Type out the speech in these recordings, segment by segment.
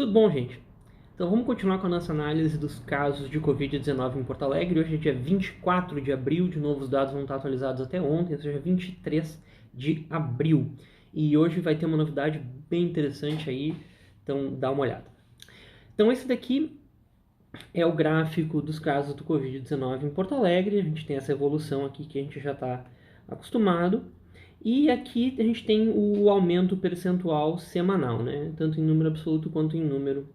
Tudo bom, gente? Então vamos continuar com a nossa análise dos casos de Covid-19 em Porto Alegre. Hoje é dia 24 de abril, de novo os dados vão estar atualizados até ontem, ou seja, 23 de abril. E hoje vai ter uma novidade bem interessante aí, então dá uma olhada. Então esse daqui é o gráfico dos casos do Covid-19 em Porto Alegre. A gente tem essa evolução aqui que a gente já está acostumado. E aqui a gente tem o aumento percentual semanal, né? Tanto em número absoluto quanto em número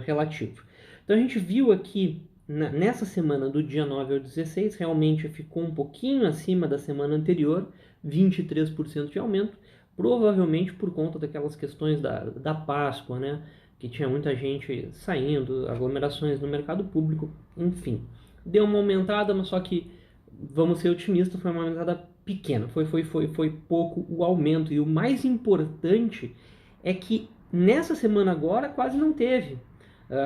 relativo. Então a gente viu aqui nessa semana do dia 9 ao 16, realmente ficou um pouquinho acima da semana anterior, 23% de aumento, provavelmente por conta daquelas questões da Páscoa, né? Que tinha muita gente saindo, aglomerações no mercado público, enfim. Deu uma aumentada, mas só que, vamos ser otimistas, foi uma aumentada pequena, foi pouco o aumento. E o mais importante é que nessa semana agora quase não teve.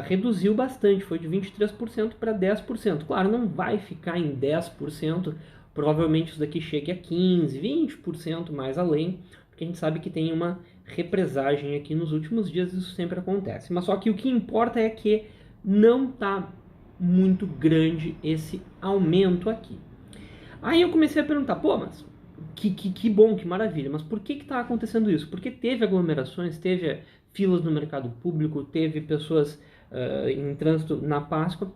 Reduziu bastante, foi de 23% para 10%. Claro, não vai ficar em 10%, provavelmente isso daqui chegue a 15%, 20% mais além, porque a gente sabe que tem uma represagem aqui nos últimos dias, isso sempre acontece. Mas só que o que importa é que não está muito grande esse aumento aqui. Aí eu comecei a perguntar, pô, mas que bom, que maravilha, mas por que está acontecendo isso? Porque teve aglomerações, teve filas no mercado público, teve pessoas em trânsito na Páscoa,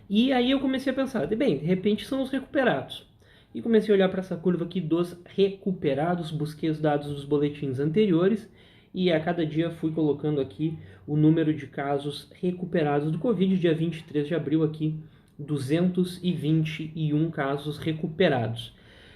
e aí eu comecei a pensar, bem, de repente são os recuperados. E comecei a olhar para essa curva aqui dos recuperados, busquei os dados dos boletins anteriores, e a cada dia fui colocando aqui o número de casos recuperados do Covid, dia 23 de abril aqui, 221 casos recuperados.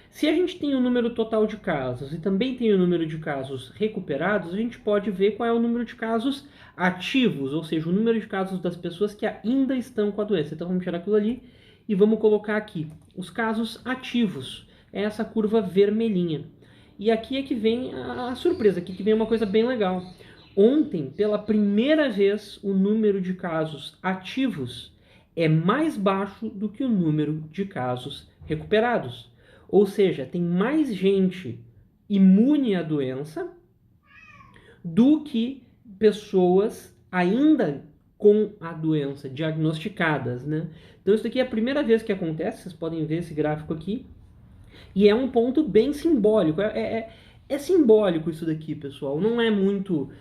Se a gente tem o número total de casos e também tem o número de casos recuperados, a gente pode ver qual é o número de casos ativos, ou seja, o número de casos das pessoas que ainda estão com a doença. Então vamos tirar aquilo ali e vamos colocar aqui os casos ativos. É essa curva vermelhinha. E aqui é que vem a surpresa, aqui que vem uma coisa bem legal. Ontem, pela primeira vez, o número de casos ativos é mais baixo do que o número de casos recuperados. Ou seja, tem mais gente imune à doença do que pessoas ainda com a doença, diagnosticadas, né? Então isso aqui é a primeira vez que acontece, vocês podem ver esse gráfico aqui, e é um ponto bem simbólico. É simbólico isso daqui, pessoal. Não é muito...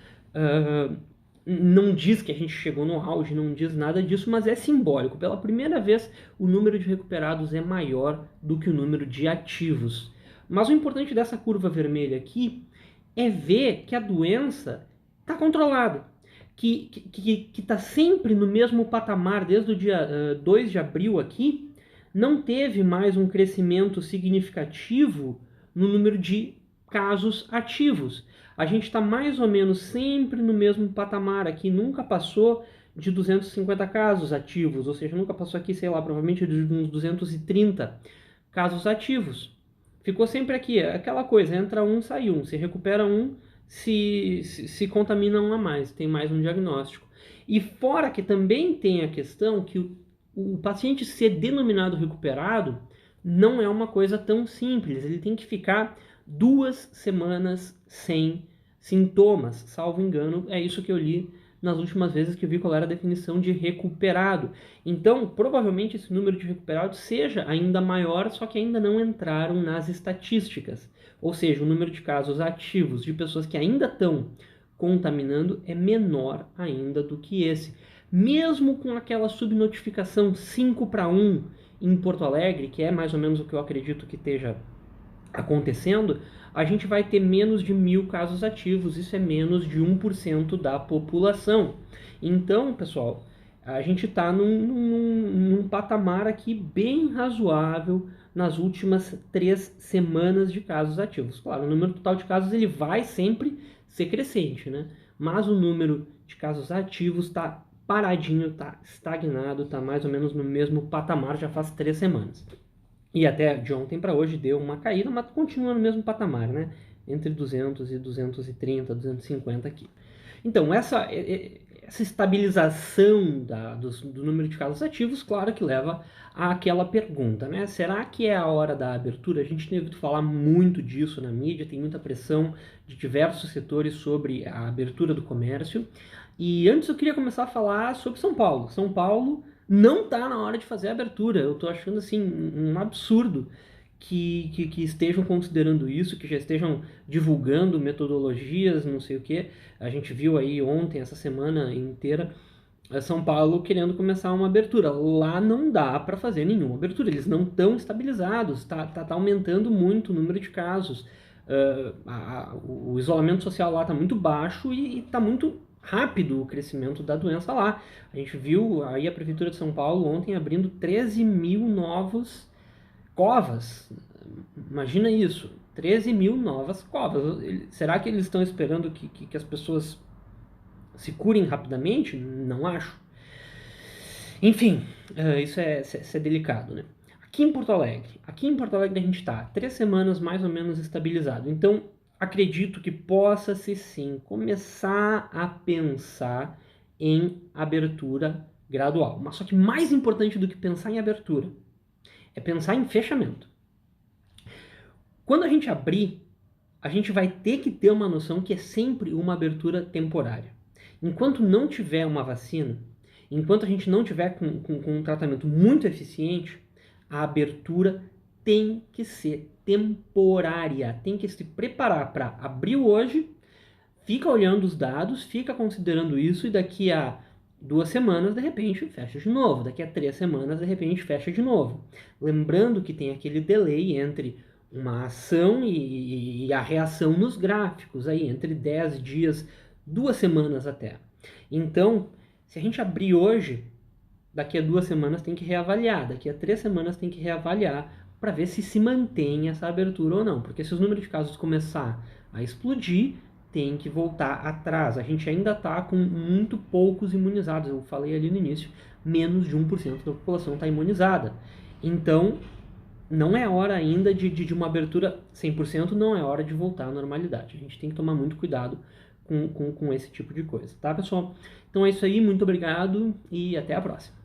não diz que a gente chegou no auge, não diz nada disso, mas é simbólico. Pela primeira vez, o número de recuperados é maior do que o número de ativos. Mas o importante dessa curva vermelha aqui é ver que a doença está controlada, que está sempre no mesmo patamar, desde o dia 2 de abril aqui, não teve mais um crescimento significativo no número de casos ativos. A gente está mais ou menos sempre no mesmo patamar aqui, nunca passou de 250 casos ativos, ou seja, nunca passou aqui, sei lá, provavelmente de uns 230 casos ativos. Ficou sempre aqui, aquela coisa, entra um, sai um, se recupera um, se contamina um a mais, tem mais um diagnóstico. E fora que também tem a questão que o paciente ser denominado recuperado não é uma coisa tão simples. Ele tem que ficar 2 semanas sem sintomas, salvo engano. É isso que eu li nas últimas vezes que eu vi qual era a definição de recuperado. Então, provavelmente esse número de recuperados seja ainda maior, só que ainda não entraram nas estatísticas. Ou seja, o número de casos ativos de pessoas que ainda estão contaminando é menor ainda do que esse. Mesmo com aquela subnotificação 5-1 em Porto Alegre, que é mais ou menos o que eu acredito que esteja acontecendo, a gente vai ter menos de 1.000 casos ativos, isso é menos de 1% da população. Então, pessoal, a gente está num patamar aqui bem razoável nas últimas 3 semanas de casos ativos. Claro, o número total de casos ele vai sempre ser crescente, né? Mas o número de casos ativos está paradinho, está estagnado, está mais ou menos no mesmo patamar já faz 3 semanas. E até de ontem para hoje deu uma caída, mas continua no mesmo patamar, né? Entre 200 e 230, 250 aqui. Então, essa Essa estabilização do número de casos ativos, claro que leva àquela pergunta, né? Será que é a hora da abertura? A gente tem ouvido falar muito disso na mídia, tem muita pressão de diversos setores sobre a abertura do comércio. E antes eu queria começar a falar sobre São Paulo. São Paulo não está na hora de fazer a abertura. Eu estou achando assim um absurdo que estejam considerando isso, que já estejam divulgando metodologias, não sei o quê. A gente viu aí ontem, essa semana inteira, São Paulo querendo começar uma abertura. Lá não dá para fazer nenhuma abertura, eles não estão estabilizados, tá aumentando muito o número de casos. O isolamento social lá está muito baixo e está muito rápido o crescimento da doença lá. A gente viu aí a Prefeitura de São Paulo ontem abrindo 13 mil novos covas. Imagina isso, 13 mil novas covas. Será que eles estão esperando que as pessoas se curem rapidamente? Não acho. Enfim, isso é delicado, né? Aqui em Porto Alegre a gente está 3 semanas mais ou menos estabilizado. Então, acredito que possa-se sim começar a pensar em abertura gradual. Mas só que mais importante do que pensar em abertura é pensar em fechamento. Quando a gente abrir, a gente vai ter que ter uma noção que é sempre uma abertura temporária. Enquanto não tiver uma vacina, enquanto a gente não tiver com um tratamento muito eficiente, a abertura tem que ser temporária, tem que se preparar para abrir hoje, fica olhando os dados, fica considerando isso e daqui a 2 semanas, de repente, fecha de novo. Daqui a 3 semanas, de repente, fecha de novo. Lembrando que tem aquele delay entre uma ação e a reação nos gráficos, aí entre 10 dias, 2 semanas até. Então, se a gente abrir hoje, daqui a 2 semanas tem que reavaliar, daqui a 3 semanas tem que reavaliar para ver se mantém essa abertura ou não. Porque se os números de casos começar a explodir, tem que voltar atrás. A gente ainda está com muito poucos imunizados. Eu falei ali no início, menos de 1% da população está imunizada. Então, não é hora ainda de uma abertura 100%, não é hora de voltar à normalidade. A gente tem que tomar muito cuidado com esse tipo de coisa, tá, pessoal? Então é isso aí, muito obrigado e até a próxima.